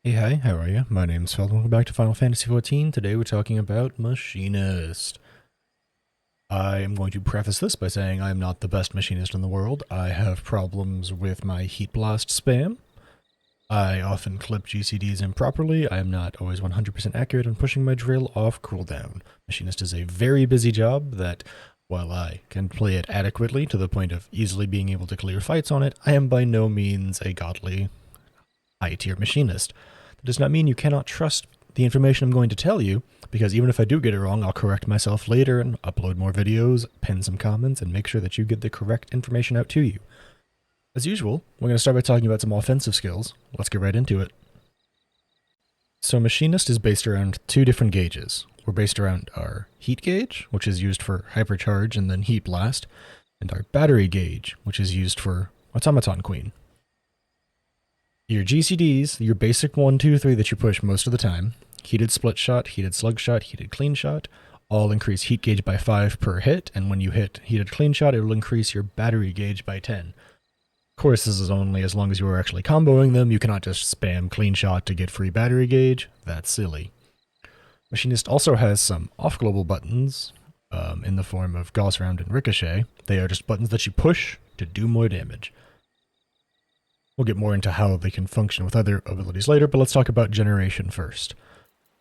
Hey, hi, how are you? My name's Phil, and welcome back to Final Fantasy XIV. Today we're talking about Machinist. I am going to preface this by saying I am not the best machinist in the world. I have problems with my heat blast spam. I often clip GCDs improperly. I am not always 100% accurate in pushing my drill off cooldown. Machinist is a very busy job that, while I can play it adequately to the point of easily being able to clear fights on it, I am by no means a godly high-tier machinist. That does not mean you cannot trust the information I'm going to tell you, because even if I do get it wrong, I'll correct myself later and upload more videos, pin some comments, and make sure that you get the correct information out to you. As usual, we're going to start by talking about some offensive skills. Let's get right into it. So Machinist is based around two different gauges. We're based around our heat gauge, which is used for hypercharge and then heat blast, and our battery gauge, which is used for Automaton Queen. Your GCDs, your basic 1, 2, 3 that you push most of the time, heated split shot, heated slug shot, heated clean shot, all increase heat gauge by 5 per hit, and when you hit heated clean shot, it will increase your battery gauge by 10. Of course, this is only as long as you are actually comboing them. You cannot just spam clean shot to get free battery gauge. That's silly. Machinist also has some off-global buttons in the form of Gauss Round and Ricochet. They are just buttons that you push to do more damage. We'll get more into how they can function with other abilities later, but let's talk about generation first.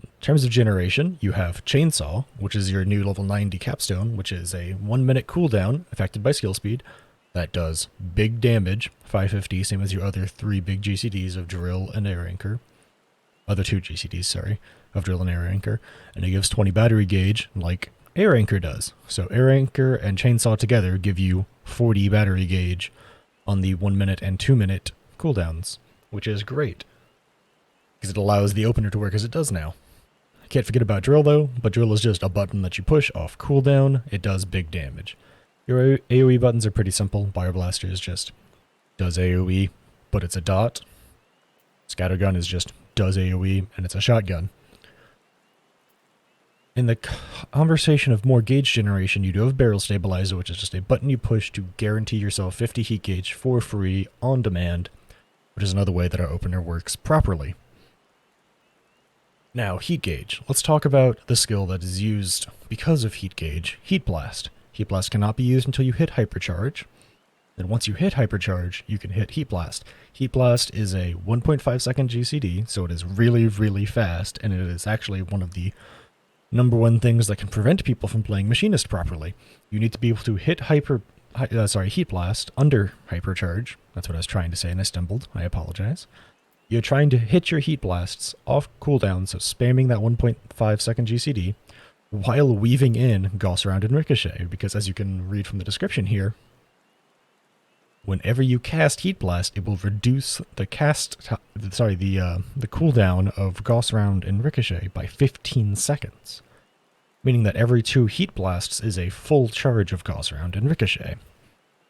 In terms of generation, you have Chainsaw, which is your new level 90 capstone, which is a 1 minute cooldown affected by skill speed that does big damage, 550, same as your other 3 big GCDs of Drill and Air Anchor. Other 2 GCDs, sorry, of Drill and Air Anchor. And it gives 20 battery gauge, like Air Anchor does. So Air Anchor and Chainsaw together give you 40 battery gauge on the 1 minute and 2 minute cooldowns, which is great, because it allows the opener to work as it does now. Can't forget about Drill though, but Drill is just a button that you push off cooldown. It does big damage. Your AoE buttons are pretty simple. Bio Blaster is just does AoE, but it's a dot. Scattergun is just does AoE, and it's a shotgun. In the conversation of more gauge generation, you do have Barrel Stabilizer, which is just a button you push to guarantee yourself 50 heat gauge for free on demand, which is another way that our opener works properly. Now, heat gauge. Let's talk about the skill that is used because of heat gauge, Heat Blast. Heat Blast cannot be used until you hit Hypercharge. Then once you hit Hypercharge, you can hit Heat Blast. Heat Blast is a 1.5 second GCD, so it is really, really fast, and it is actually one of the number one things that can prevent people from playing Machinist properly. You need to be able to hit Heat Blast under Hypercharge. That's what I was trying to say, and I stumbled. I apologize. You're trying to hit your Heat Blasts off cooldown, so spamming that 1.5 second GCD, while weaving in Gauss Round and Ricochet, because as you can read from the description here, whenever you cast Heat Blast, it will reduce the cooldown of Gauss Round and Ricochet by 15 seconds, meaning that every 2 Heat Blasts is a full charge of Gauss Round and Ricochet.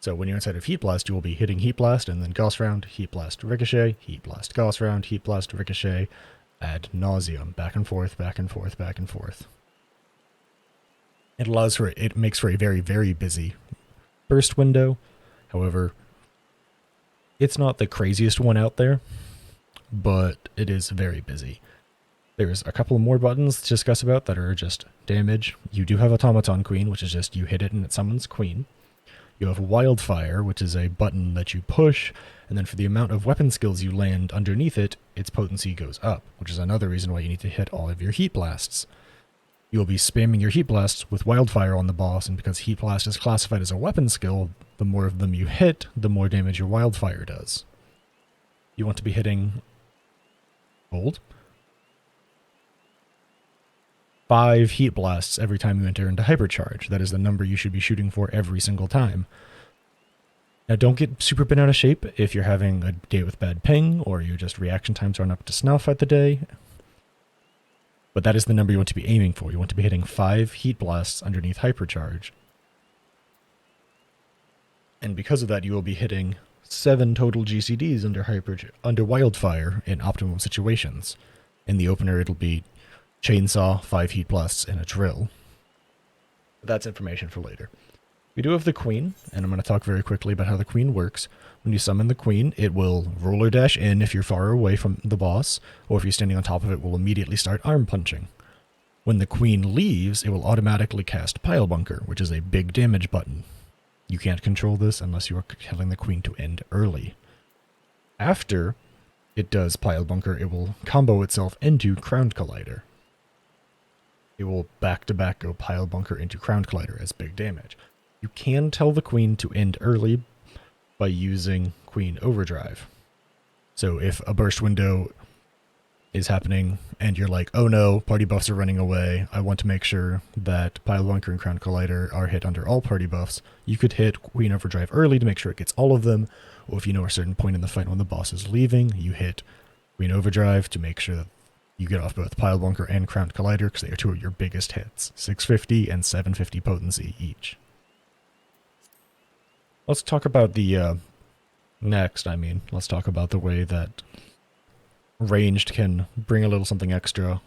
So when you're inside of Heat Blast, you will be hitting Heat Blast and then Gauss Round, Heat Blast, Ricochet, Heat Blast, Gauss Round, Heat Blast, Ricochet, ad nauseum, back and forth, back and forth, back and forth. It makes for a very, very busy burst window. However, it's not the craziest one out there, but it is very busy. There's a couple more buttons to discuss about that are just damage. You do have Automaton Queen, which is just you hit it and it summons Queen. You have Wildfire, which is a button that you push, and then for the amount of weapon skills you land underneath it, its potency goes up, which is another reason why you need to hit all of your Heat Blasts. You will be spamming your Heat Blasts with Wildfire on the boss, and because Heat Blast is classified as a weapon skill, the more of them you hit, the more damage your Wildfire does. You want to be hitting... Hold. 5 Heat Blasts every time you enter into Hypercharge. That is the number you should be shooting for every single time. Now don't get super bent out of shape if you're having a day with bad ping, or your just reaction times aren't up to snuff at the day. But that is the number you want to be aiming for. You want to be hitting 5 Heat Blasts underneath Hypercharge. And because of that, you will be hitting 7 total GCDs under Wildfire in optimum situations. In the opener, it'll be Chainsaw, 5 Heat Blasts, and a Drill. But that's information for later. We do have the queen, and I'm going to talk very quickly about how the queen works. When you summon the queen, it will roller dash in if you're far away from the boss, or if you're standing on top of it, will immediately start arm punching. When the queen leaves, it will automatically cast Pile Bunker, which is a big damage button. You can't control this unless you are telling the queen to end early. After it does Pile Bunker, it will combo itself into Crown Collider. It will back-to-back go Pile Bunker into Crown Collider as big damage. You can tell the queen to end early by using Queen Overdrive. So if a burst window is happening and you're like, oh no, party buffs are running away, I want to make sure that Pile Bunker and Crown Collider are hit under all party buffs, you could hit Queen Overdrive early to make sure it gets all of them, or if you know a certain point in the fight when the boss is leaving, you hit Queen Overdrive to make sure that you get off both Pile Bunker and Crown Collider, because they are two of your biggest hits, 650 and 750 potency each. Let's talk about the, let's talk about the way that ranged can bring a little something extra,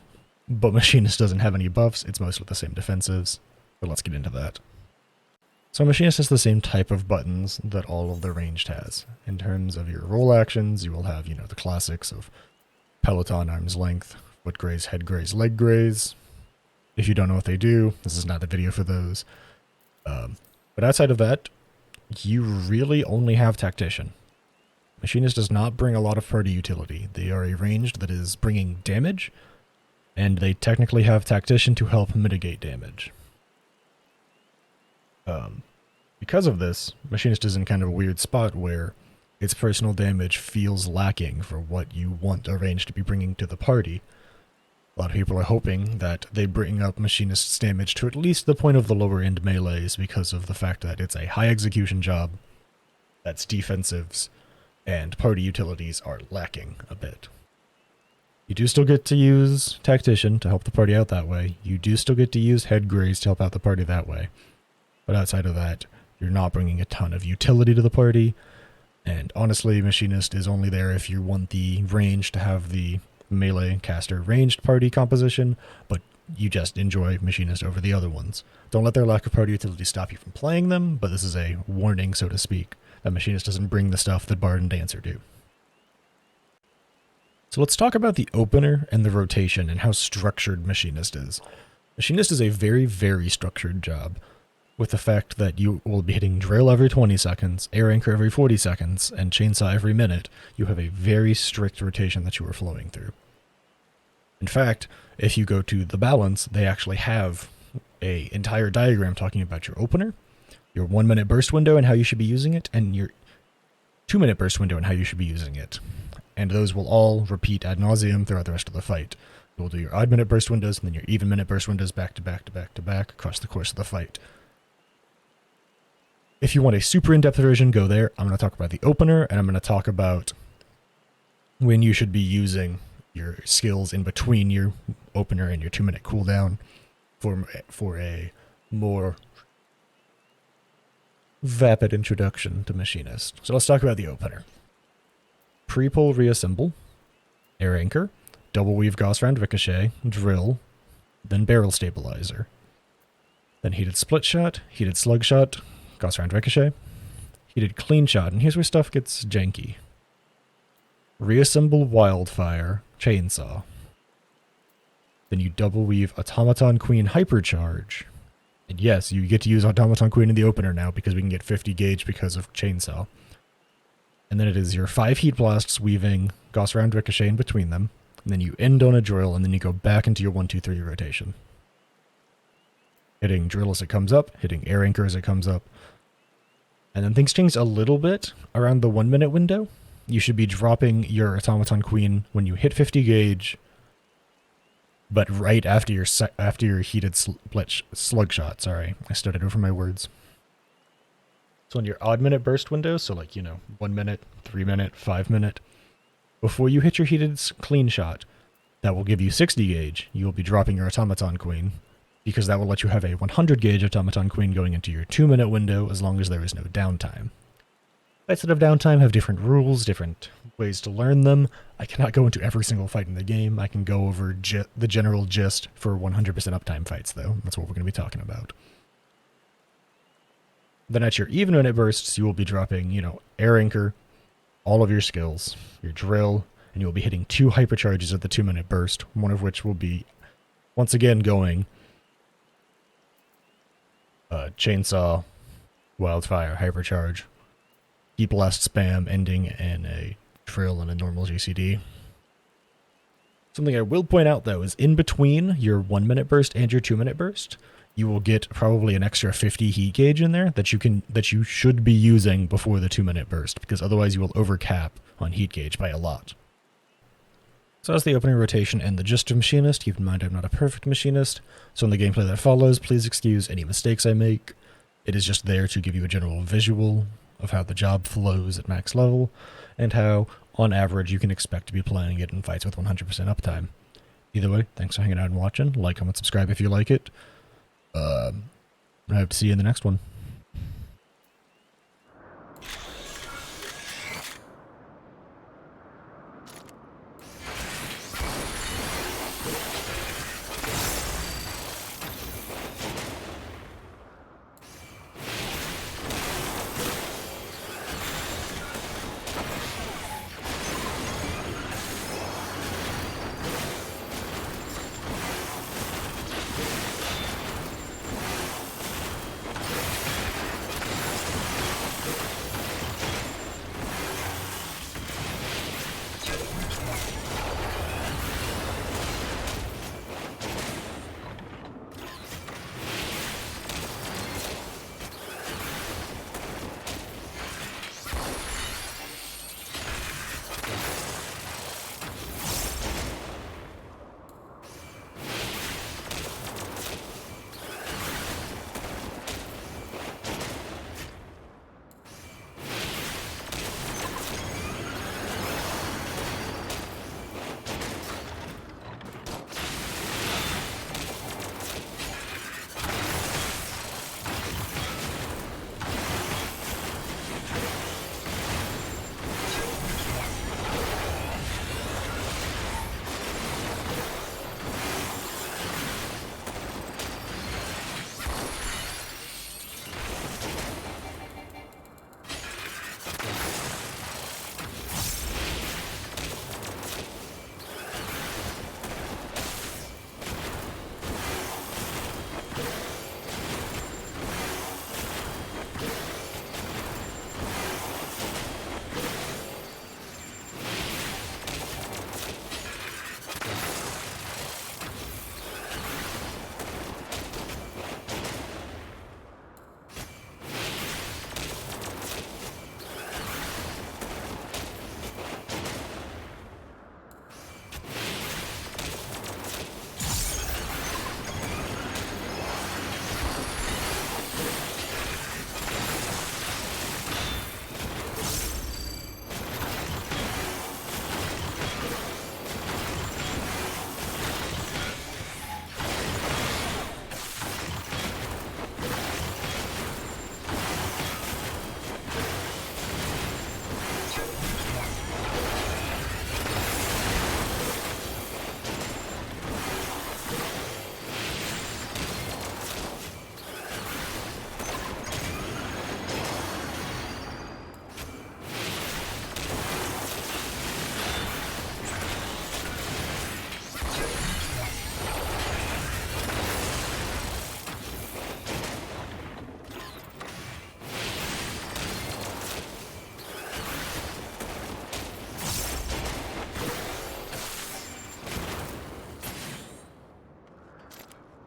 but Machinist doesn't have any buffs, it's mostly the same defensives, but let's get into that. So Machinist has the same type of buttons that all of the ranged has. In terms of your roll actions, you will have, the classics of Peloton, Arm's Length, Foot Graze, Head Graze, Leg Graze. If you don't know what they do, this is not the video for those. But outside of that, you really only have Tactician. Machinist does not bring a lot of party utility. They are a ranged that is bringing damage, and they technically have Tactician to help mitigate damage. Because of this, Machinist is in kind of a weird spot where its personal damage feels lacking for what you want a range to be bringing to the party. A lot of people are hoping that they bring up Machinist's damage to at least the point of the lower end melees because of the fact that it's a high execution job, that's defensives, and party utilities are lacking a bit. You do still get to use Tactician to help the party out that way. You do still get to use Head Graze to help out the party that way. But outside of that, you're not bringing a ton of utility to the party. And honestly, Machinist is only there if you want the range to have the melee caster ranged party composition, but you just enjoy Machinist over the other ones. Don't let their lack of party utility stop you from playing them, but this is a warning, so to speak, that Machinist doesn't bring the stuff that Bard and Dancer do. So let's talk about the opener and the rotation and how structured Machinist is. Machinist is a very, very structured job, with the fact that you will be hitting Drill every 20 seconds, Air Anchor every 40 seconds, and Chainsaw every minute. You have a very strict rotation that you are flowing through. In fact, if you go to the balance, they actually have an entire diagram talking about your opener, your 1 minute burst window and how you should be using it, and your 2 minute burst window and how you should be using it. And those will all repeat ad nauseum throughout the rest of the fight. You'll do your odd minute burst windows and then your even minute burst windows back to back to back to back across the course of the fight. If you want a super in-depth version, go there. I'm going to talk about the opener, and I'm going to talk about when you should be using your skills in between your opener and your 2 minute cooldown for a more vapid introduction to Machinist. So let's talk about the opener. Pre-pull reassemble, Air Anchor, Double Weave Gauss Round Ricochet, Drill, then Barrel Stabilizer. Then Heated Split Shot, Heated Slug Shot, Gauss Round Ricochet, Heated Clean Shot, and here's where stuff gets janky. Reassemble Wildfire, Chainsaw. Then you Double Weave Automaton Queen Hypercharge. And yes, you get to use Automaton Queen in the opener now because we can get 50 gauge because of Chainsaw. And then it is your 5 Heat Blasts weaving Gauss Round Ricochet in between them. And then you end on a Drill, and then you go back into your 1-2-3 rotation. Hitting Drill as it comes up, hitting Air Anchor as it comes up. And then things change a little bit around the 1 minute window. You should be dropping your Automaton Queen when you hit 50 gauge, but right after your heated slug shot. Sorry, I started over my words. So on your odd minute burst window, so 1 minute, 3 minute, 5 minute, before you hit your heated clean shot, that will give you 60 gauge. You will be dropping your Automaton Queen, because that will let you have a 100 gauge Automaton Queen going into your 2 minute window as long as there is no downtime. Fights that have downtime have different rules, different ways to learn them. I cannot go into every single fight in the game. I can go over the general gist for 100% uptime fights, though. That's what we're going to be talking about. Then at your even minute bursts, you will be dropping, air anchor, all of your skills, your drill, and you will be hitting 2 hypercharges at the 2-minute burst, one of which will be, once again, going chainsaw, wildfire, hypercharge, heat blast spam, ending in a drill and a normal GCD. Something I will point out, though, is in between your 1-minute burst and your 2-minute burst, you will get probably an extra 50 heat gauge in there that you should be using before the 2-minute burst, because otherwise you will overcap on heat gauge by a lot. So that's the opening rotation and the gist of Machinist. Keep in mind I'm not a perfect machinist, so in the gameplay that follows, please excuse any mistakes I make. It is just there to give you a general visual of how the job flows at max level, and how, on average, you can expect to be playing it in fights with 100% uptime. Either way, thanks for hanging out and watching. Like, comment, subscribe if you like it. I hope to see you in the next one.